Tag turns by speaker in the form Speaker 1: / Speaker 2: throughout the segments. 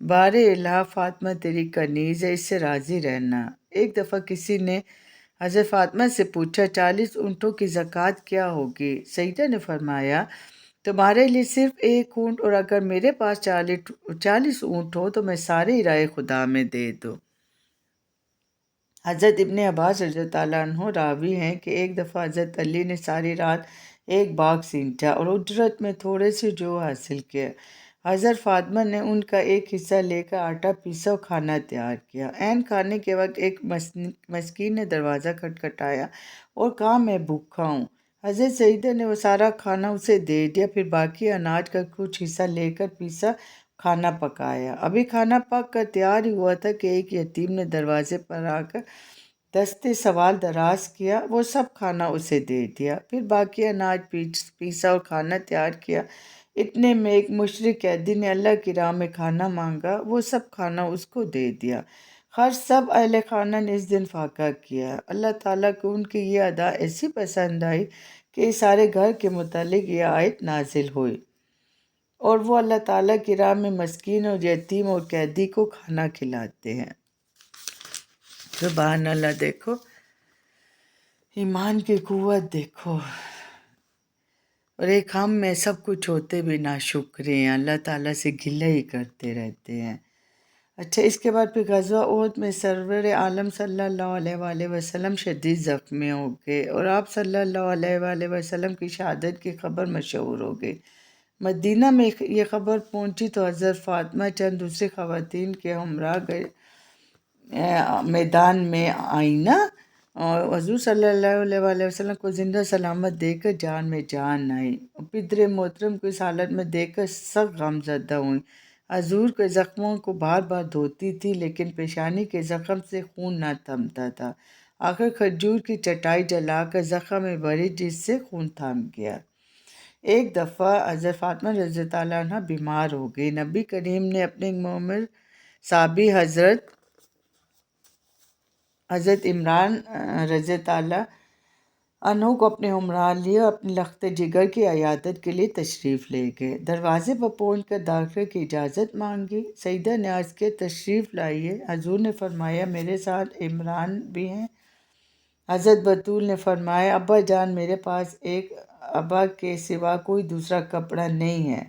Speaker 1: بار الہ فاطمہ تیری کنیز ہے، اس سے راضی رہنا۔ ایک دفعہ کسی نے حضرت فاطمہ سے پوچھا 40 اونٹوں کی زکوٰۃ کیا ہوگی؟ سیدہ نے فرمایا تمہارے لیے صرف ایک اونٹ، اور اگر میرے پاس 40 اونٹ ہو تو میں سارے رائے خدا میں دے دوں۔ حضرت ابن عباس رضی اللہ عنہ راوی ہیں کہ ایک دفعہ حضرت علی نے ساری رات ایک باغ سینچا اور اجرت میں تھوڑے سے جو حاصل کیا۔ حضرت فاطمہ نے ان کا ایک حصہ لے کر آٹا پیسا اور کھانا تیار کیا۔ عین کھانے کے وقت ایک مسکین نے دروازہ کھٹکھٹایا اور کہا میں بھوکا ہوں۔ حضرت سیدہ نے وہ سارا کھانا اسے دے دیا، پھر باقی اناج کا کچھ حصہ لے کر پیسا کھانا پکایا۔ ابھی کھانا پک کر تیار ہی ہوا تھا کہ ایک یتیم نے دروازے پر آ کر دستے سوال دراز کیا، وہ سب کھانا اسے دے دیا، پھر باقی اناج پیسا اور کھانا تیار کیا۔ اتنے میں ایک مشرک قیدی نے اللہ کی راہ میں کھانا مانگا، وہ سب کھانا اس کو دے دیا۔ خرچ سب اہل خانہ نے اس دن فاقہ کیا۔ اللہ تعالیٰ کو ان کی یہ ادا ایسی پسند آئی کہ اس سارے گھر کے متعلق یہ آیت نازل ہوئی، اور وہ اللہ تعالیٰ کی راہ میں مسکین اور یتیم اور قیدی کو کھانا کھلاتے ہیں۔ سبحان اللہ، دیکھو ایمان کی قوت دیکھو، اور ایک ہم میں سب کچھ ہوتے بھی ناشکرے ہیں، اللہ تعالیٰ سے گلہ ہی کرتے رہتے ہیں۔ اچھا، اس کے بعد پھر غزوہ احد میں سرور عالم صلی اللہ علیہ وآلہ وسلم شدید زخمی ہو گئے، اور آپ صلی اللہ علیہ وآلہ وسلم کی شہادت کی خبر مشہور ہو گئی۔ مدینہ میں یہ خبر پہنچی تو حضرت فاطمہ چند دوسری خواتین کے ہمراہ میدان میں آئیں نا، اور حضور صلی اللہ علیہ وآلہ وسلم کو زندہ سلامت دیکھ کر جان میں جان آئی۔ پدر محترم کو اس حالت میں دیکھ کر سخت غم زدہ ہوئیں۔ حضور کے زخموں کو بار بار دھوتی تھی، لیکن پیشانی کے زخم سے خون نہ تھمتا تھا۔ آخر کھجور کی چٹائی جلا کر زخم میں بھری، جس سے خون تھم گیا۔ ایک دفعہ حضرت فاطمہ رضی اللہ عنہ بیمار ہو گئی۔ نبی کریم نے اپنے مومن صحابی حضرت عمران رضی اللہ عنہ کو اپنے ہمراہ لیے اور اپنے لخت جگر کی عیادت کے لیے تشریف لے گئے۔ دروازے پر پہنچ کر داخلے کی اجازت مانگی۔ سیدہ نے عرض کیا تشریف لائیے۔ حضور نے فرمایا میرے ساتھ عمران بھی ہیں؟ حضرت بطول نے فرمایا ابا جان، میرے پاس ایک ابا کے سوا کوئی دوسرا کپڑا نہیں ہے۔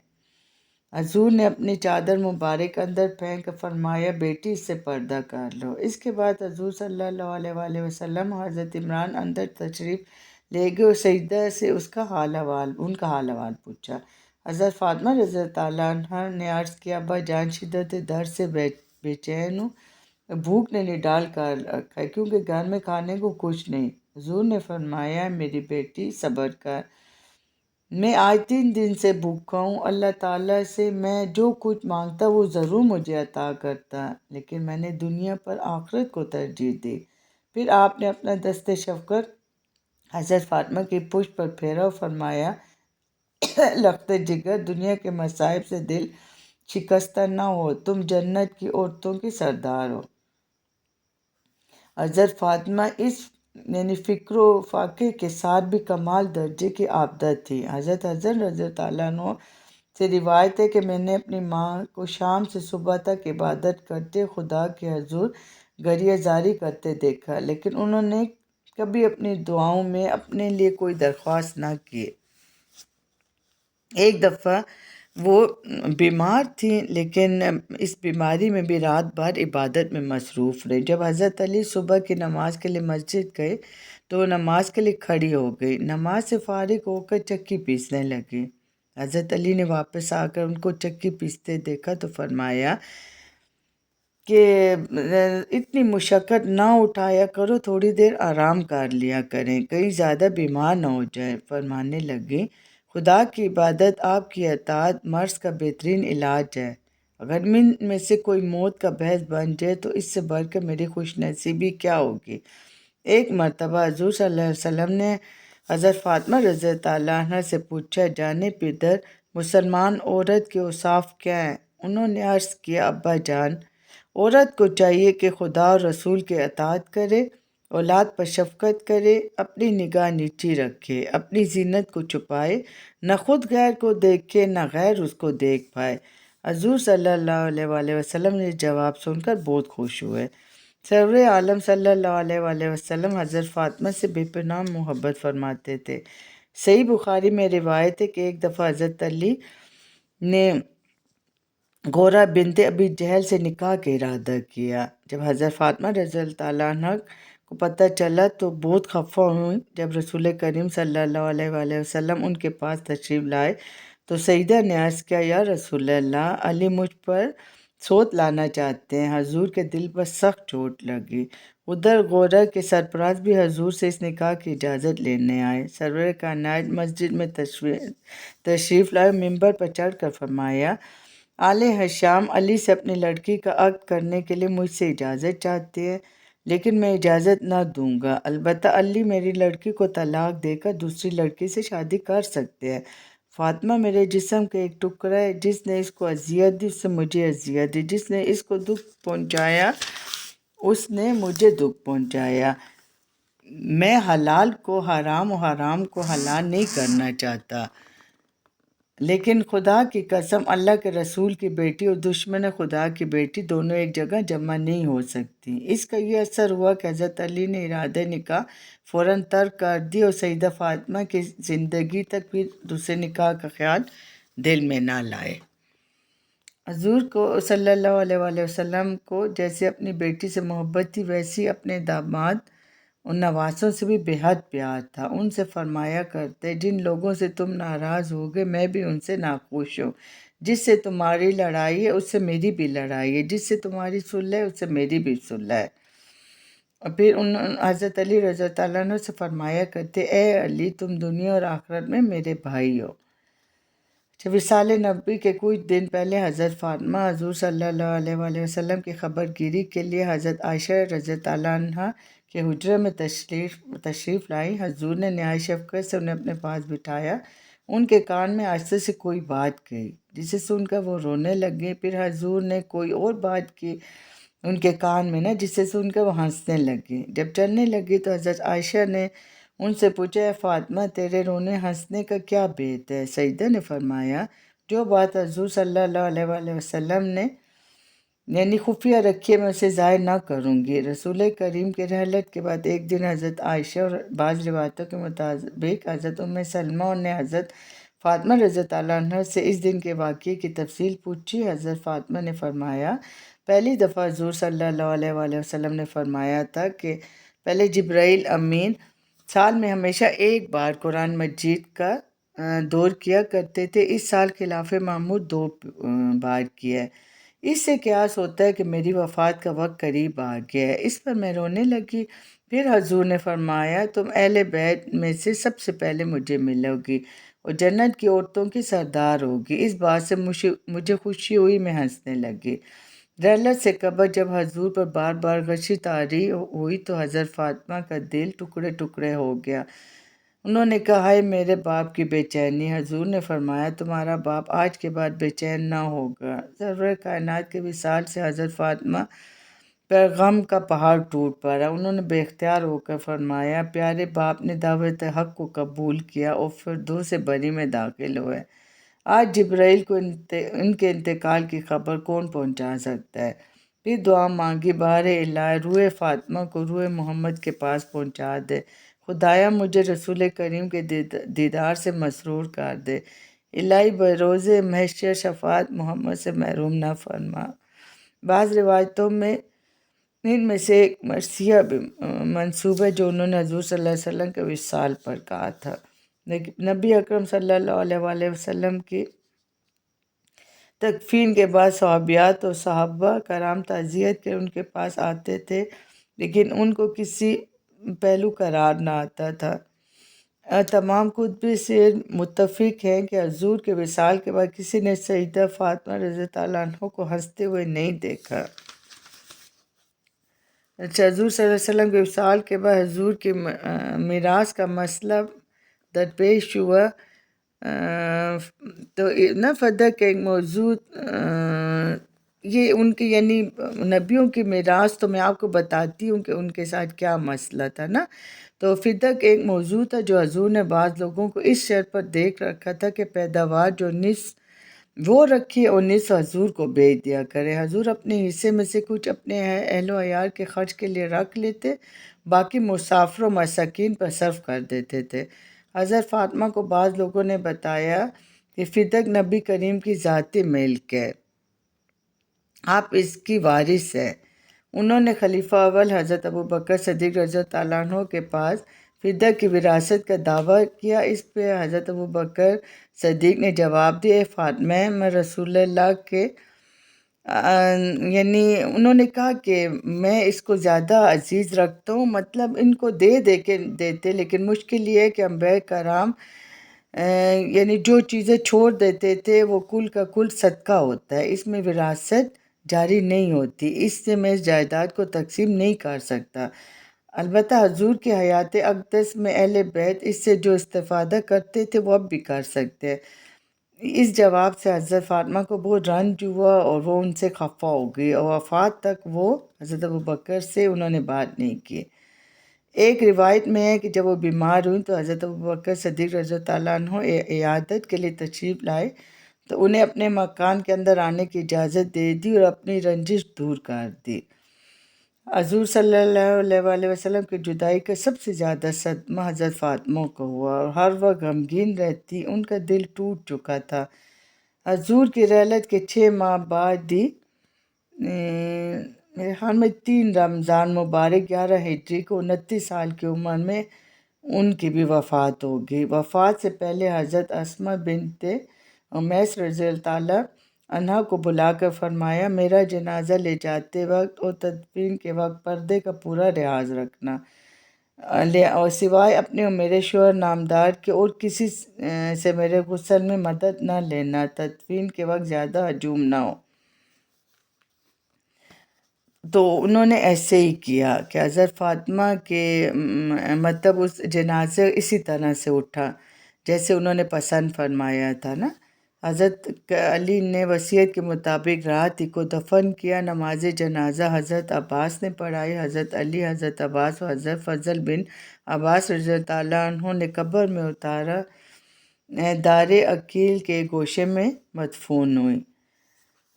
Speaker 1: حضور نے اپنی چادر مبارک اندر پھینک کر فرمایا بیٹی اس سے پردہ کر لو۔ اس کے بعد حضور صلی اللہ علیہ وآلہ وسلم حضرت عمران اندر تشریف لے گئے اور سیدہ سے ان کا حال احوال پوچھا۔ حضرت فاطمہ رضی اللہ عنہ نے عرض کیا ابا جان شدت درد سے بے چین ہوں، بھوک نے نڈال کر رکھا ہے کیونکہ گھر میں کھانے کو کچھ نہیں۔ حضور نے فرمایا میری بیٹی صبر کر، میں آج 3 دن سے بھوکا ہوں، اللہ تعالیٰ سے میں جو کچھ مانگتا وہ ضرور مجھے عطا کرتا، لیکن میں نے دنیا پر آخرت کو ترجیح دی۔ پھر آپ نے اپنا دست شفقت حضرت فاطمہ کی پشت پر پھیرا اور فرمایا لخت جگر، دنیا کے مصائب سے دل شکستہ نہ ہو، تم جنت کی عورتوں کی سردار ہو۔ حضرت فاطمہ اس فکر و فاقے کے ساتھ بھی کمال درجے کی عابدہ تھی۔ حضرت حسن رضی اللہ عنہ سے روایت ہے کہ میں نے اپنی ماں کو شام سے صبح تک عبادت کرتے خدا کے حضور گریہ زاری کرتے دیکھا، لیکن انہوں نے کبھی اپنی دعاؤں میں اپنے لیے کوئی درخواست نہ کی۔ ایک دفعہ وہ بیمار تھیں، لیکن اس بیماری میں بھی رات بھر عبادت میں مصروف رہے۔ جب حضرت علی صبح کی نماز کے لیے مسجد گئے تو وہ نماز کے لیے کھڑی ہو گئی، نماز سے فارغ ہو کر چکی پیسنے لگی۔ حضرت علی نے واپس آ کر ان کو چکی پیستے دیکھا تو فرمایا کہ اتنی مشقت نہ اٹھایا کرو، تھوڑی دیر آرام کر لیا کریں، کہیں زیادہ بیمار نہ ہو جائیں۔ فرمانے لگی خدا کی عبادت، آپ کی اطاعت مرض کا بہترین علاج ہے۔ اگر میں سے کوئی موت کا باعث بن جائے تو اس سے بڑھ کر میری خوش نصیبی کیا ہوگی۔ ایک مرتبہ حضور صلی اللہ علیہ وسلم نے حضرت فاطمہ رضی اللہ عنہ سے پوچھا جانے پدر، مسلمان عورت کے اوصاف کیا ہیں؟ انہوں نے عرض کیا ابا جان، عورت کو چاہیے کہ خدا اور رسول کے اطاعت کرے، اولاد پر شفقت کرے، اپنی نگاہ نیچی رکھے، اپنی زینت کو چھپائے، نہ خود غیر کو دیکھے نہ غیر اس کو دیکھ پائے، حضور صلی اللہ علیہ وآلہ وسلم نے جواب سن کر بہت خوش ہوئے۔ سرور عالم صلی اللہ علیہ وآلہ وسلم حضرت فاطمہ سے بے پناہ محبت فرماتے تھے۔ صحیح بخاری میں روایت ہے کہ ایک دفعہ حضرت علی نے غورہ بنت ابی جہل سے نکاح کا ارادہ کیا۔ جب حضرت فاطمہ رضی اللہ تعالیٰ عنہ کو پتہ چلا تو بہت خفا ہوئی۔ جب رسول کریم صلی اللہ علیہ وآلہ وسلم ان کے پاس تشریف لائے تو سیدہ نے عرض کیا، یا رسول اللہ، علی مجھ پر سوت لانا چاہتے ہیں۔ حضور کے دل پر سخت چوٹ لگی۔ ادھر غورہ کے سرپراز بھی حضور سے اس نکاح کی اجازت لینے آئے۔ سرور کائنات مسجد میں تشریف لائے، ممبر پر چڑھ کر فرمایا، آل ہشام علی سے اپنی لڑکی کا عقد کرنے کے لیے مجھ سے اجازت چاہتے ہیں، لیکن میں اجازت نہ دوں گا۔ البتہ علی میری لڑکی کو طلاق دے کر دوسری لڑکی سے شادی کر سکتے ہیں۔ فاطمہ میرے جسم کا ایک ٹکڑا ہے، جس نے اس کو اذیت دی اس سے مجھے اذیت دی، جس نے اس کو دکھ پہنچایا اس نے مجھے دکھ پہنچایا۔ میں حلال کو حرام اور حرام کو حلال نہیں کرنا چاہتا، لیکن خدا کی قسم، اللہ کے رسول کی بیٹی اور دشمن خدا کی بیٹی دونوں ایک جگہ جمع نہیں ہو سکتی۔ اس کا یہ اثر ہوا کہ حضرت علی نے ارادہ نکاح فوراً ترک کر دی اور سیدہ فاطمہ کی زندگی تک بھی دوسرے نکاح کا خیال دل میں نہ لائے۔ حضور کو صلی اللہ علیہ وآلہ وسلم کو جیسے اپنی بیٹی سے محبت تھی، ویسی اپنے داماد ان نواسوں سے بھی بے حد پیار تھا۔ ان سے فرمایا کرتے، جن لوگوں سے تم ناراض ہوگے میں بھی ان سے ناخوش ہوں۔ جس سے تمہاری لڑائی ہے اس سے میری بھی لڑائی ہے، جس سے تمہاری صلح ہے اس سے میری بھی صلح ہے۔ اور پھر حضرت علی رضی اللہ عنہ سے فرمایا کرتے، اے علی، تم دنیا اور آخرت میں میرے بھائی ہو۔ جب وصال نبی کے کچھ دن پہلے حضرت فاطمہ حضور صلی اللہ علیہ وآلہ وسلم کی خبر گیری کے لیے حضرت عائشہ رضی اللہ عنہ کے حجرے میں تشریف لائی، حضور نے نہایت شفقت سے انہیں اپنے پاس بٹھایا۔ ان کے کان میں آہستہ سے کوئی بات کہی، جسے سن کر وہ رونے لگے۔ پھر حضور نے کوئی اور بات کی ان کے کان میں جسے سن کر وہ ہنسنے لگے۔ جب چلنے لگی تو حضرت عائشہ نے ان سے پوچھا، اے فاطمہ، تیرے رونے ہنسنے کا کیا بات ہے؟ سیدہ نے فرمایا، جو بات حضور صلی اللہ علیہ وآلہ وسلم نے یعنی خفیہ رکھی ہے میں اسے ظاہر نہ کروں گی۔ رسول کریم کے رحلت کے بعد ایک دن حضرت عائشہ اور بعض روایتوں کے مطابق حضرت ام سلمہ نے حضرت فاطمہ رضی اللہ عنہ سے اس دن کے واقعے کی تفصیل پوچھی۔ حضرت فاطمہ نے فرمایا، پہلی دفعہ حضور صلی اللہ علیہ وآلہ وسلم نے فرمایا تھا کہ پہلے جبرائیل امین سال میں ہمیشہ ایک بار قرآن مجید کا دور کیا کرتے تھے۔ اس سال خلاف محمود 2 بار کیا ہے۔ اس سے قیاس ہوتا ہے کہ میری وفات کا وقت قریب آ گیا ہے۔ اس پر میں رونے لگی۔ پھر حضور نے فرمایا، تم اہل بیت میں سے سب سے پہلے مجھے ملو گی اور جنت کی عورتوں کی سردار ہوگی۔ اس بات سے مجھے خوشی ہوئی، میں ہنسنے لگی۔ رحلت سے قبل جب حضور پر بار بار غشی طاری ہوئی تو حضرت فاطمہ کا دل ٹکڑے ٹکڑے ہو گیا۔ انہوں نے کہا، ہائے میرے باپ کی بے چینی۔ حضور نے فرمایا، تمہارا باپ آج کے بعد بے چین نہ ہوگا۔ سرور کائنات کے وصال سے حضرت فاطمہ پر غم کا پہاڑ ٹوٹ پڑا۔ انہوں نے بے اختیار ہو کر فرمایا، پیارے باپ نے دعوت حق کو قبول کیا اور فردوس بری میں داخل ہوئے۔ آج جبرائیل کو ان کے انتقال کی خبر کون پہنچا سکتا ہے؟ پھر دعا مانگی، بہر الہی روح فاطمہ کو روح محمد کے پاس پہنچا دے۔ خدایا مجھے رسول کریم کے دیدار سے مسرور کر دے۔ الہی بروز محشر شفاعت محمد سے محروم نہ فرما۔ بعض روایتوں میں ان میں سے ایک مرثیہ بھی منسوب ہے جو انہوں نے حضور صلی اللہ علیہ وسلم کے وصال پر کہا تھا۔ نبی اکرم صلی اللہ علیہ وآلہ وسلم کی تکفین کے بعد صحابیات اور صحابہ کرام تعزیت کے ان کے پاس آتے تھے، لیکن ان کو کسی پہلو قرار نہ آتا تھا۔ تمام کتب سیر متفق ہیں کہ حضور کے وصال کے بعد کسی نے سیدہ فاطمہ رضی اللہ عنہ کو ہنستے ہوئے نہیں دیکھا۔ حضور صلی اللہ علیہ وسلم کے وصال کے بعد حضور کی میراث کا مسئلہ درپیش ہوا تو فدق کا ایک موضوع یہ ان کی یعنی نبیوں کی میراث تو میں آپ کو بتاتی ہوں کہ ان کے ساتھ کیا مسئلہ تھا نا۔ تو فدق ایک موضوع تھا جو حضور نے بعض لوگوں کو اس شرط پر دیکھ رکھا تھا کہ پیداوار جو نصف وہ رکھی اور نصف حضور کو بھیج دیا کرے۔ حضور اپنے حصے میں سے کچھ اپنے اہل و عیال کے خرچ کے لیے رکھ لیتے، باقی مسافروں مساکین پر صرف کر دیتے تھے۔ حضرت فاطمہ کو بعض لوگوں نے بتایا کہ فدق نبی کریم کی ذاتی ملک ہے، آپ اس کی وارث ہیں۔ انہوں نے خلیفہ اول حضرت ابوبکر صدیق رضی اللہ عنہ کے پاس فدق کی وراثت کا دعویٰ کیا۔ اس پہ حضرت ابوبکر صدیق نے جواب دیا، اے فاطمہ، میں رسول اللہ کے یعنی انہوں نے کہا کہ میں اس کو زیادہ عزیز رکھتا ہوں، مطلب ان کو دیتے، لیکن مشکل یہ ہے کہ انبیاء کرام یعنی جو چیزیں چھوڑ دیتے تھے وہ کل کا کل صدقہ ہوتا ہے، اس میں وراثت جاری نہیں ہوتی، اس سے میں اس جائیداد کو تقسیم نہیں کر سکتا۔ البتہ حضور کی حیات اقدس میں اہل بیت اس سے جو استفادہ کرتے تھے وہ اب بھی کر سکتے ہیں۔ اس جواب سے حضرت فاطمہ کو بہت رنج ہوا اور وہ ان سے خفا ہو گئی، اور وفات تک وہ حضرت ابوبکر سے انہوں نے بات نہیں کی۔ ایک روایت میں ہے کہ جب وہ بیمار ہوئی تو حضرت ابوبکر صدیق رضی اللہ عنہ عیادت کے لیے تشریف لائے تو انہیں اپنے مکان کے اندر آنے کی اجازت دے دی اور اپنی رنجش دور کر دی۔ حضور صلی اللہ علیہ وسلم کی جدائی کا سب سے زیادہ صدمہ حضرت فاطمہ کو ہوا اور ہر وقت غمگین رہتی، ان کا دل ٹوٹ چکا تھا۔ حضور کی رحلت کے 6 ماہ بعد ہی میرے خیال میں 3 رمضان مبارک 11 ہجری کو 29 سال کی عمر میں ان کی بھی وفات ہو گئی۔ وفات سے پہلے حضرت اسماء بنت امیس رضی اللہ عنہا کو بلا کر فرمایا، میرا جنازہ لے جاتے وقت اور تدفین کے وقت پردے کا پورا لحاظ رکھنا، اور سوائے اپنے اور میرے شوہر نامدار کے اور کسی سے میرے غسل میں مدد نہ لینا، تدفین کے وقت زیادہ ہجوم نہ ہو۔ تو انہوں نے ایسے ہی کیا کہ حضرت فاطمہ کے مطلب اس جنازہ اسی طرح سے اٹھا جیسے انہوں نے پسند فرمایا تھا نا۔ حضرت علی نے وصیت کے مطابق رات ہی کو دفن کیا۔ نماز جنازہ حضرت عباس نے پڑھائی۔ حضرت علی، حضرت عباس و حضرت فضل بن عباس رضی اللہ عنہ نے قبر میں اتارا دار عقیل کے گوشے میں مدفون ہوئی۔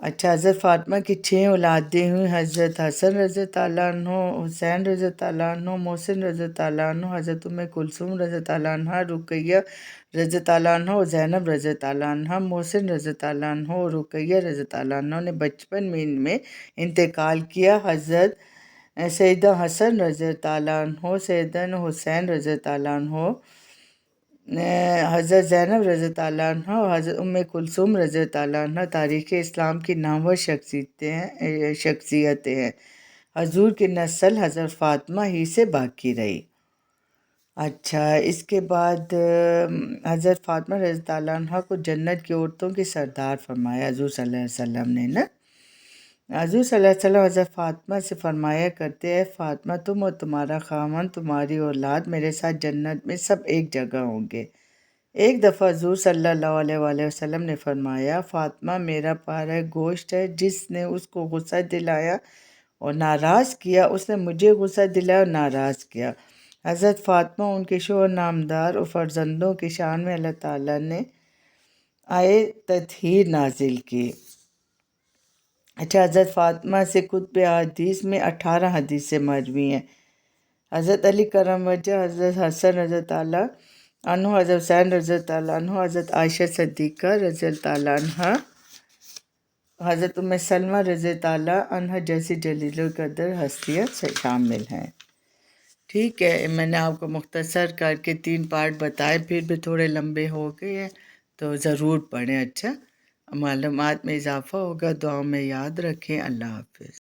Speaker 1: اچھا، حضرت فاطمہ کی 6 اولادیں ہوئیں، حضرت حسن رضی اللہ عنہ، حسین رضی اللہ عنہ، محسن رضی اللہ عنہ، حضرت ام کلثوم رضی اللہ عنہ، رقیہ رضی اللہ عنہ اور زینب رضی اللہ عنہ۔ محسن رضی اللہ عنہ اور رقیہ رضی اللہ عنہ نے بچپن میں ان میں انتقال کیا۔ حضرت سیدہ حسن رضی اللہ عنہ، سیدنا حسین رضی اللہ عنہ، حضرت زینب رضی اللہ عنہ اور حضرت ام کلثوم رضی اللہ عنہ تاریخ اسلام کی نامور شخصیتیں ہیں۔ حضور کی نسل حضرت فاطمہ ہی سے باقی رہی۔ اچھا، اس کے بعد حضرت فاطمہ رضی اللہ عنہ کو جنت کی عورتوں کی سردار فرمایا حضور صلی اللہ علیہ وسلم نے نا۔ حضور صلی اللہ علیہ وسلم حضرت فاطمہ سے فرمایا کرتے، اے فاطمہ، تم اور تمہارا خاوند، تمہاری اولاد میرے ساتھ جنت میں سب ایک جگہ ہوں گے۔ ایک دفعہ حضور صلی اللہ علیہ وسلم نے فرمایا، فاطمہ میرا پارہ گوشت ہے، جس نے اس کو غصہ دلایا اور ناراض کیا، اس نے مجھے غصہ دلایا اور ناراض کیا۔ حضرت فاطمہ، ان کے شوہر نامدار اور فرزندوں کی شان میں اللہ تعالیٰ نے آئے تطہیر نازل کی۔ اچھا، حضرت فاطمہ سے کتب حدیث میں 18 حدیثیں مروی ہیں۔ حضرت علی کرم وجہ، حضرت حسن رضی اللہ عنہ، حضرت حسین رضی اللہ عنہ، حضرت عائشہ صدیقہ رضی اللہ عنہ، حضرت ام سلمہ رضی اللہ عنہ جیسی جلیل القدر ہستیاں شامل ہیں۔ ٹھیک ہے، میں نے آپ کو مختصر کر کے 3 پارٹ بتائے، پھر بھی تھوڑے لمبے ہو گئے ہیں تو ضرور پڑھیں۔ اچھا، معلومات میں اضافہ ہوگا، دعاؤں میں یاد رکھیں۔ اللہ حافظ۔